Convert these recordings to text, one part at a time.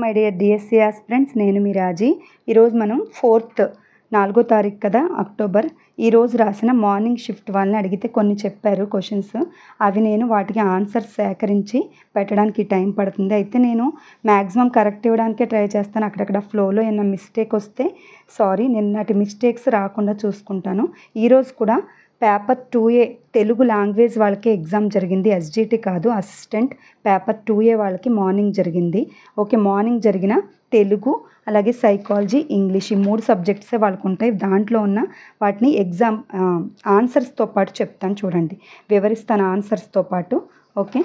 My dear DSC aspirants, నేను మీ రాజీ. ఈరోజు మనం 4వ తారీఖు కదా అక్టోబర్. ఈరోజు రాసిన మార్నింగ్ షిఫ్ట్ వాళ్ళని అడిగితే కొన్ని చెప్పారు క్వశ్చన్స్. అవి నేను వాటికి ఆన్సర్స్ సేకరించి పెట్టడానికి టైం పడుతుంది. అయితే నేను మ్యాక్సిమం కరెక్ట్ ఇవ్వడానికే ట్రై చేస్తాను. అక్కడక్కడ ఫ్లోలో ఏమైనా మిస్టేక్ వస్తే సారీ, నిన్నటి మిస్టేక్స్ రాకుండా చూసుకుంటాను. ఈరోజు కూడా పేపర్ 2A తెలుగు లాంగ్వేజ్ వాళ్ళకి ఎగ్జామ్ జరిగింది. ఎస్జిటి కాదు, అసిస్టెంట్. పేపర్ 2A వాళ్ళకి మార్నింగ్ జరిగింది. ఓకే, మార్నింగ్ జరిగిన తెలుగు అలాగే సైకాలజీ, ఇంగ్లీష్, ఈ 3 సబ్జెక్ట్సే వాళ్ళకు ఉంటాయి. దాంట్లో ఉన్న వాటిని ఎగ్జామ్ ఆన్సర్స్తో పాటు చెప్తాను, చూడండి, వివరిస్తాను ఆన్సర్స్తో పాటు. ఓకే,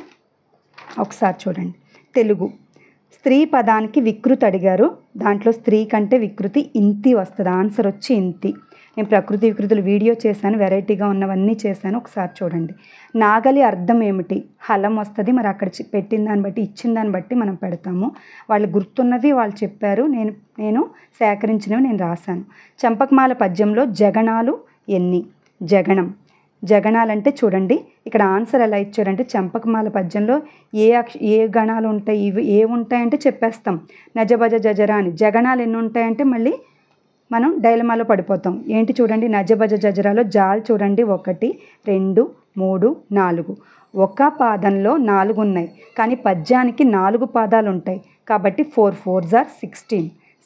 ఒకసారి చూడండి. తెలుగు స్త్రీ పదానికి వికృతి అడిగారు. దాంట్లో స్త్రీ కంటే వికృతి ఇంతి వస్తుంది. ఆన్సర్ వచ్చి ఇంతి. నేను ప్రకృతి వికృతులు వీడియో చేశాను, వెరైటీగా ఉన్నవన్నీ చేశాను, ఒకసారి చూడండి. నాగలి అర్థం ఏమిటి? హలం వస్తుంది. మరి అక్కడ పెట్టిన దాన్ని బట్టి, ఇచ్చిన దాన్ని బట్టి మనం పెడతాము. వాళ్ళు గుర్తున్నవి వాళ్ళు చెప్పారు, నేను సేకరించినవి నేను రాశాను. చంపకమాల పద్యంలో జగణాలు ఎన్ని? జగణాలంటే చూడండి, ఇక్కడ ఆన్సర్ ఎలా ఇచ్చారంటే చంపకమాల పద్యంలో ఏ గణాలు ఉంటాయి, ఇవి ఏ ఉంటాయంటే చెప్పేస్తాం. నజబజ జజరా అని. జగణాలు ఎన్ని ఉంటాయంటే మళ్ళీ మనం డైలమాలో పడిపోతాం. ఏంటి చూడండి, నజబజ జజరాలో జాల్ చూడండి, 1 2 3 4. ఒక పాదంలో 4 ఉన్నాయి, కానీ పద్యానికి 4 పాదాలు ఉంటాయి కాబట్టి 4 4s are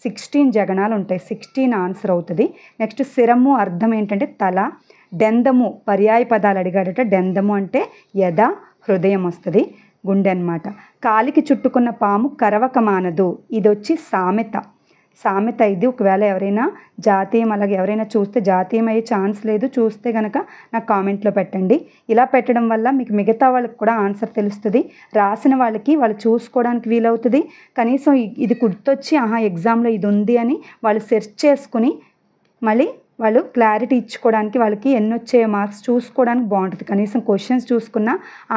16 జగణాలు ఉంటాయి. 16 ఆన్సర్ అవుతుంది. నెక్స్ట్ శిరము అర్థం ఏంటంటే తల. డెందము పర్యాయ పదాలు అడిగాడట. డెందము అంటే యద, హృదయం వస్తుంది, గుండె అన్నమాట. కాలికి చుట్టుకున్న పాము కరవక మానదు. ఇది వచ్చి సామెత ఇది. ఒకవేళ ఎవరైనా జాతీయం అలాగే ఎవరైనా చూస్తే, జాతీయం అయ్యే ఛాన్స్ లేదు, చూస్తే కనుక నాకు కామెంట్లో పెట్టండి. ఇలా పెట్టడం వల్ల మీకు మిగతా వాళ్ళకి కూడా ఆన్సర్ తెలుస్తుంది. రాసిన వాళ్ళకి వాళ్ళు చూసుకోవడానికి వీలవుతుంది. కనీసం ఇది గుర్తొచ్చి ఎగ్జామ్లో ఇది ఉంది అని వాళ్ళు సెర్చ్ చేసుకుని మళ్ళీ వాళ్ళు క్లారిటీ ఇచ్చుకోవడానికి, వాళ్ళకి ఎన్ని వచ్చే మార్క్స్ చూసుకోవడానికి బాగుంటుంది. కనీసం క్వశ్చన్స్ చూసుకున్న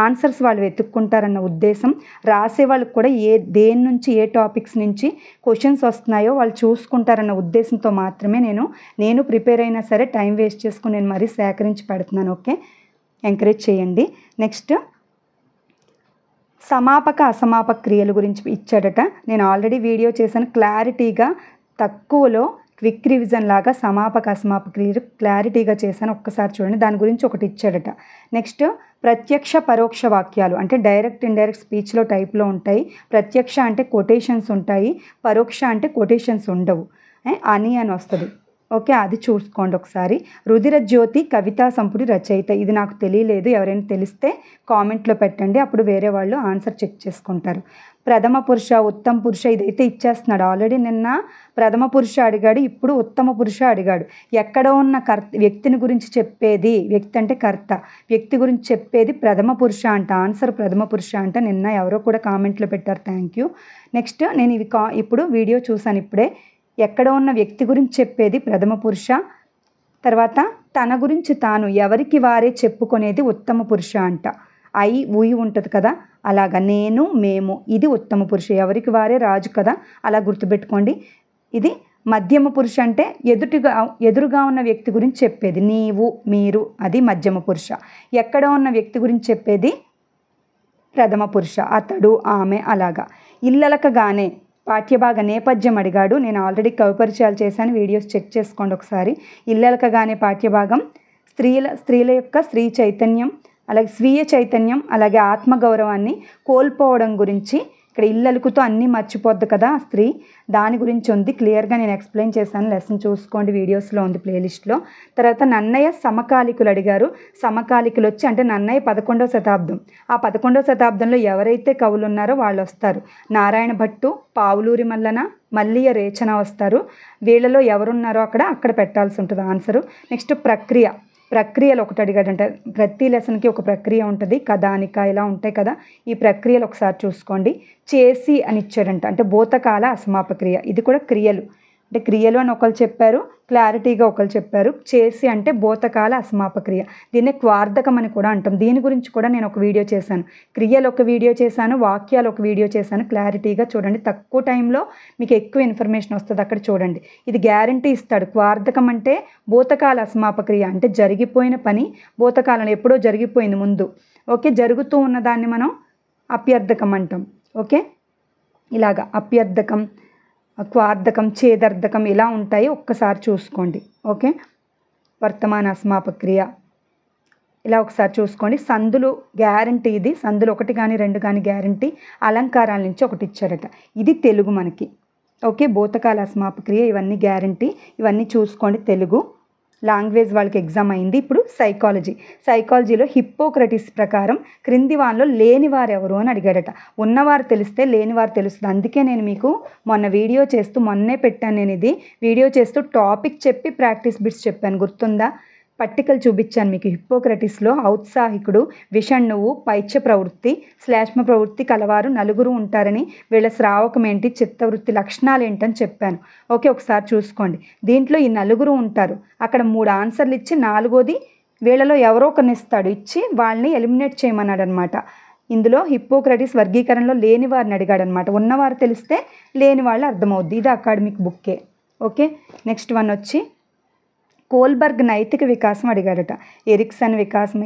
ఆన్సర్స్ వాళ్ళు వెతుక్కుంటారన్న ఉద్దేశం. రాసే వాళ్ళకి కూడా దేని నుంచి ఏ టాపిక్స్ నుంచి క్వశ్చన్స్ వస్తున్నాయో వాళ్ళు చూసుకుంటారన్న ఉద్దేశంతో మాత్రమే నేను ప్రిపేర్ అయినా సరే టైం వేస్ట్ చేసుకుని నేను మరీ సేకరించి పెడుతున్నాను. ఓకే, ఎంకరేజ్ చేయండి. నెక్స్ట్ సమాపక అసమాపక క్రియల గురించి ఇచ్చాడట. నేను ఆల్రెడీ వీడియో చేశాను క్లారిటీగా, తక్కువలో క్విక్ రివిజన్ లాగా సమాపక అసమాపక క్రియలు క్లారిటీగా చేశాను. ఒక్కసారి చూడండి. దాని గురించి ఒకటి ఇచ్చాడట. నెక్స్ట్ ప్రత్యక్ష పరోక్ష వాక్యాలు అంటే డైరెక్ట్ ఇండైరెక్ట్ స్పీచ్లో టైప్లో ఉంటాయి. ప్రత్యక్ష అంటే కొటేషన్స్ ఉంటాయి, పరోక్ష అంటే కొటేషన్స్ ఉండవు, అని వస్తుంది. ఓకే, అది చూసుకోండి ఒకసారి. రుధిర జ్యోతి కవితా సంపుటి రచయిత. ఇది నాకు తెలియలేదు, ఎవరైనా తెలిస్తే కామెంట్లో పెట్టండి, అప్పుడు వేరే వాళ్ళు ఆన్సర్ చెక్ చేసుకుంటారు. ప్రథమ పురుష, ఉత్తమ పురుష, ఇదైతే ఇచ్చేస్తున్నాడు. ఆల్రెడీ నిన్న ప్రథమ పురుష అడిగాడు, ఇప్పుడు ఉత్తమ పురుష అడిగాడు. ఎక్కడ ఉన్న వ్యక్తిని గురించి చెప్పేది, వ్యక్తి అంటే కర్త, వ్యక్తి గురించి చెప్పేది ప్రథమ పురుష అంట. ఆన్సర్ ప్రథమ పురుష అంట. నిన్న ఎవరో కూడా కామెంట్లో పెట్టారు, థ్యాంక్ యూ. నెక్స్ట్ నేను ఇప్పుడు వీడియో చూశాను ఇప్పుడే. ఎక్కడ ఉన్న వ్యక్తి గురించి చెప్పేది ప్రథమ పురుష. తర్వాత తన గురించి తాను, ఎవరికి వారే చెప్పుకునేది ఉత్తమ పురుష అంట. ఉయి ఉంటుంది కదా, అలాగా నేను, మేము, ఇది ఉత్తమ పురుష. ఎవరికి వారే రాజు కదా, అలా గుర్తుపెట్టుకోండి. ఇది మధ్యమ పురుష అంటే ఎదురుగా ఉన్న వ్యక్తి గురించి చెప్పేది, నీవు, మీరు, అది మధ్యమ పురుష. ఎక్కడ ఉన్న వ్యక్తి గురించి చెప్పేది ప్రథమ పురుష, అతడు, ఆమె, అలాగా. ఇల్లలకగానే పాఠ్యభాగ నేపథ్యం అడిగాడు. నేను ఆల్రెడీ కవి పరిచయాలు చేశాను, వీడియోస్ చెక్ చేసుకోండి ఒకసారి. ఇల్లలకగానే పాఠ్యభాగం స్త్రీల యొక్క స్త్రీ చైతన్యం, అలాగే స్వీయ చైతన్యం, అలాగే ఆత్మగౌరవాన్ని కోల్పోవడం గురించి. ఇక్కడ ఇల్లలుకుతో అన్నీ మర్చిపోద్ది కదా స్త్రీ, దాని గురించి ఉంది. క్లియర్గా నేను ఎక్స్ప్లెయిన్ చేశాను, లెసన్ చూసుకోండి, వీడియోస్లో ఉంది ప్లేలిస్ట్లో. తర్వాత నన్నయ్య సమకాలికులు అడిగారు. సమకాలికులు వచ్చి అంటే నన్నయ్య 11వ శతాబ్దం. ఆ 11వ శతాబ్దంలో ఎవరైతే కవులు ఉన్నారో వాళ్ళు వస్తారు. నారాయణ భట్టు, పావులూరి మల్లన, మల్లియ రేచన వస్తారు. వీళ్ళలో ఎవరున్నారో అక్కడ పెట్టాల్సి ఉంటుంది ఆన్సరు. నెక్స్ట్ ప్రక్రియలు ఒకటి అడిగాడంటే, ప్రతి లెసన్కి ఒక ప్రక్రియ ఉంటుంది, కథానిక ఇలా ఉంటాయి కదా, ఈ ప్రక్రియలు ఒకసారి చూసుకోండి. చేసి అని ఇచ్చాడంట, అంటే భూతకాల అసమాపక క్రియ. ఇది కూడా క్రియలు అంటే క్రియలు అని ఒకరు చెప్పారు, క్లారిటీగా ఒకరు చెప్పారు. చేసి అంటే భూతకాల అసమాపక క్రియ. దీన్ని క్వార్థకం అని కూడా అంటాం. దీని గురించి కూడా నేను ఒక వీడియో చేశాను. క్రియలు ఒక వీడియో చేశాను, వాక్యాలు ఒక వీడియో చేశాను. క్లారిటీగా చూడండి, తక్కువ టైంలో మీకు ఎక్కువ ఇన్ఫర్మేషన్ వస్తుంది. అక్కడ చూడండి, ఇది గ్యారంటీ ఇస్తాడు. క్వార్థకం అంటే భూతకాల అసమాపక క్రియ అంటే జరిగిపోయిన పని భూతకాలంలో ఎప్పుడో జరిగిపోయింది ముందు. ఓకే, జరుగుతూ ఉన్నదాన్ని మనం అప్యర్థకం అంటాం. ఓకే, ఇలాగ అప్యర్థకం, క్వార్థకం, ఛేదర్థకం ఇలా ఉంటాయి, ఒక్కసారి చూసుకోండి. ఓకే, వర్తమాన అసమాపక క్రియ ఇలా ఒకసారి చూసుకోండి. సందులు గ్యారంటీ, ఇది సందులు 1 కానీ 2 కానీ గ్యారంటీ. అలంకారాల నుంచి ఒకటి ఇచ్చారట, ఇది తెలుగు మనకి. ఓకే, భూతకాల అసమాపక క్రియ ఇవన్నీ గ్యారంటీ, ఇవన్నీ చూసుకోండి. తెలుగు లాంగ్వేజ్ వాళ్ళకి ఎగ్జామ్ అయింది. ఇప్పుడు సైకాలజీలో హిప్పోక్రటిస్ ప్రకారం క్రింది వారిలో లేనివారు ఎవరు అని అడిగాడట. ఉన్నవారు తెలిస్తే లేనివారు తెలుస్తుంది. అందుకే నేను మీకు మొన్నే పెట్టాను. నేను ఇది వీడియో చేస్తూ టాపిక్ చెప్పి ప్రాక్టీస్ బిట్స్ చెప్పాను, గుర్తుందా? పట్టికలు చూపించాను మీకు. హిప్పోక్రటిస్లో ఔత్సాహికుడు, విషణ్ణువు, పైచ్య ప్రవృత్తి, శ్లేష్మ ప్రవృత్తి కలవారు 4 ఉంటారని, వీళ్ళ శ్రావకం ఏంటి, చిత్తవృత్తి లక్షణాలు ఏంటని చెప్పాను. ఓకే, ఒకసారి చూసుకోండి. దీంట్లో ఈ 4 ఉంటారు. అక్కడ 3 ఆన్సర్లు ఇచ్చి 4వది వీళ్ళలో ఎవరో ఒకరిని ఇస్తాడు, ఇచ్చి వాళ్ళని ఎలిమినేట్ చేయమన్నాడు అనమాట. ఇందులో హిప్పోక్రటిస్ వర్గీకరణలో లేని వారిని అడిగాడు అనమాట. ఉన్నవారు తెలిస్తే లేని వాళ్ళు అర్థమవుద్ది. ఇది అకాడమిక్ బుక్కే. ఓకే, నెక్స్ట్ వన్ వచ్చి కోల్బర్గ్ నైతిక వికాసం అడిగాడట.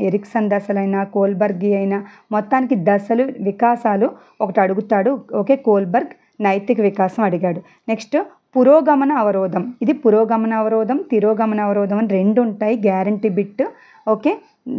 ఎరిక్సన్ దశలైనా కోల్బర్గ్ అయినా మొత్తానికి దశలు వికాసాలు ఒకటి అడుగుతాడు. ఓకే, కోల్బర్గ్ నైతిక వికాసం అడిగాడు. నెక్స్ట్ పురోగమన అవరోధం, ఇది పురోగమన అవరోధం, తిరోగమన అవరోధం అని 2 ఉంటాయి, గ్యారంటీ బిట్. ఓకే,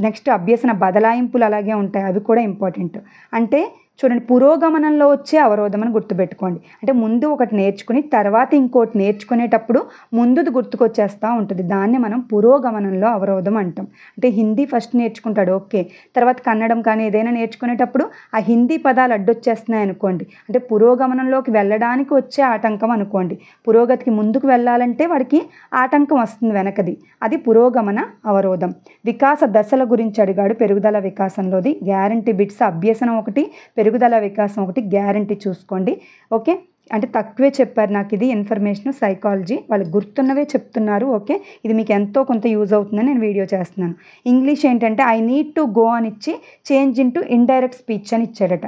నెక్స్ట్ అభ్యసన బదలాయింపులు అలాగే ఉంటాయి, అవి కూడా ఇంపార్టెంట్. అంటే చూడండి, పురోగమనంలో వచ్చే అవరోధం అని గుర్తుపెట్టుకోండి. అంటే ముందు ఒకటి నేర్చుకుని తర్వాత ఇంకోటి నేర్చుకునేటప్పుడు ముందుది గుర్తుకొచ్చేస్తూ ఉంటుంది. దాన్ని మనం పురోగమనంలో అవరోధం అంటాం. అంటే హిందీ ఫస్ట్ నేర్చుకుంటాడు, ఓకే, తర్వాత కన్నడం కానీ ఏదైనా నేర్చుకునేటప్పుడు ఆ హిందీ పదాలు అడ్డొచ్చేస్తున్నాయి అనుకోండి, అంటే పురోగమనంలోకి వెళ్ళడానికి వచ్చే ఆటంకం అనుకోండి. పురోగతికి ముందుకు వెళ్ళాలంటే వాడికి ఆటంకం వస్తుంది వెనకది, అది పురోగమన అవరోధం. వికాస దశల గురించి అడిగాడు, పెరుగుదల వికాసంలోది గ్యారంటీ బిట్స్. అభ్యసనం ఒకటి, పెరుగుదల వికాసం ఒకటి గ్యారంటీ చూసుకోండి. ఓకే, అంటే తక్కువే చెప్పారు నాకు ఇది ఇన్ఫర్మేషన్. సైకాలజీ వాళ్ళకి గుర్తున్నవే చెప్తున్నారు. ఓకే, ఇది మీకు ఎంతో కొంత యూజ్ అవుతుందని నేను వీడియో చేస్తున్నాను. ఇంగ్లీష్ ఏంటంటే ఐ నీడ్ టు గో అని ఇచ్చి చేంజ్ ఇంటూ ఇండైరెక్ట్ స్పీచ్ అని ఇచ్చాడట.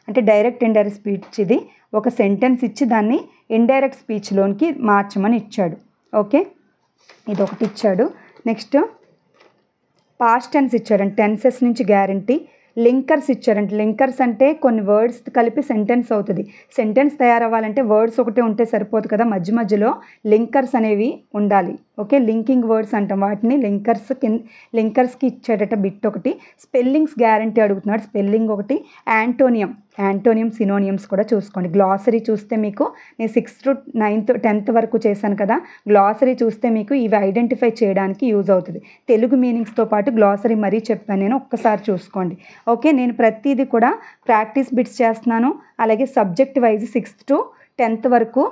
అంటే డైరెక్ట్ ఇండైరెక్ట్ స్పీచ్, ఇది ఒక సెంటెన్స్ ఇచ్చి దాన్ని ఇండైరెక్ట్ స్పీచ్లోనికి మార్చమని ఇచ్చాడు. ఓకే, ఇది ఒకటి ఇచ్చాడు. నెక్స్ట్ పాస్ట్ టెన్స్ ఇచ్చాడంటే టెన్సెస్ నుంచి గ్యారంటీ. లింకర్స్ ఇచ్చారంటే, లింకర్స్ అంటే కొన్ని వర్డ్స్ కలిపి సెంటెన్స్ అవుతుంది. సెంటెన్స్ తయారవ్వాలంటే వర్డ్స్ ఒకటే ఉంటే సరిపోదు కదా, మధ్య మధ్యలో లింకర్స్ అనేవి ఉండాలి. ఓకే, లింకింగ్ వర్డ్స్ అంటాం వాటిని. లింకర్స్కి ఇచ్చాడట బిట్ ఒకటి. స్పెల్లింగ్స్ గ్యారంటీ అడుగుతున్నాడు, స్పెల్లింగ్ ఒకటి. యాంటోనియం సినోనియమ్స్ కూడా చూసుకోండి. గ్లాసరీ చూస్తే మీకు, నేను 6th to 9th 10th వరకు చేశాను కదా, గ్లాసరీ చూస్తే మీకు ఇవి ఐడెంటిఫై చేయడానికి యూజ్ అవుతుంది. తెలుగు మీనింగ్స్తో పాటు గ్లాసరీ మరీ చెప్పాను నేను, ఒక్కసారి చూసుకోండి. ఓకే, నేను ప్రతిదీ కూడా ప్రాక్టీస్ బిట్స్ చేస్తున్నాను. అలాగే subject wise 6th to 10th వరకు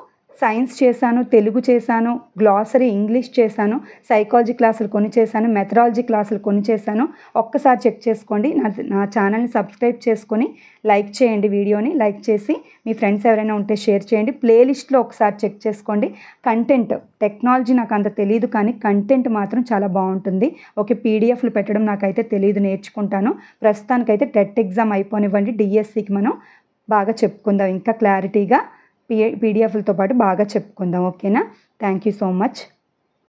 సైన్స్ చేశాను, తెలుగు చేశాను, గ్లాసరీ ఇంగ్లీష్ చేశాను, సైకాలజీ క్లాసులు కొన్ని చేశాను, మెథడాలజీ క్లాసులు కొన్ని చేశాను. ఒక్కసారి చెక్ చేసుకోండి. నా ఛానల్ని సబ్స్క్రైబ్ చేసుకొని లైక్ చేయండి, వీడియోని లైక్ చేసి మీ ఫ్రెండ్స్ ఎవరైనా ఉంటే షేర్ చేయండి. ప్లేలిస్ట్లో ఒకసారి చెక్ చేసుకోండి. కంటెంట్, టెక్నాలజీ నాకు అంత తెలియదు కానీ కంటెంట్ మాత్రం చాలా బాగుంటుంది. ఓకే, పీడిఎఫ్లు పెట్టడం నాకైతే తెలియదు, నేర్చుకుంటాను. ప్రస్తుతానికైతే టెట్ ఎగ్జామ్ అయిపోనివ్వండి, డిఎస్సికి మనం బాగా చెప్పుకుందాం, ఇంకా క్లారిటీగా పీడిఎఫ్లతో పాటు బాగా చెప్పుకుందాం. ఓకేనా, థ్యాంక్ యూ సో మచ్.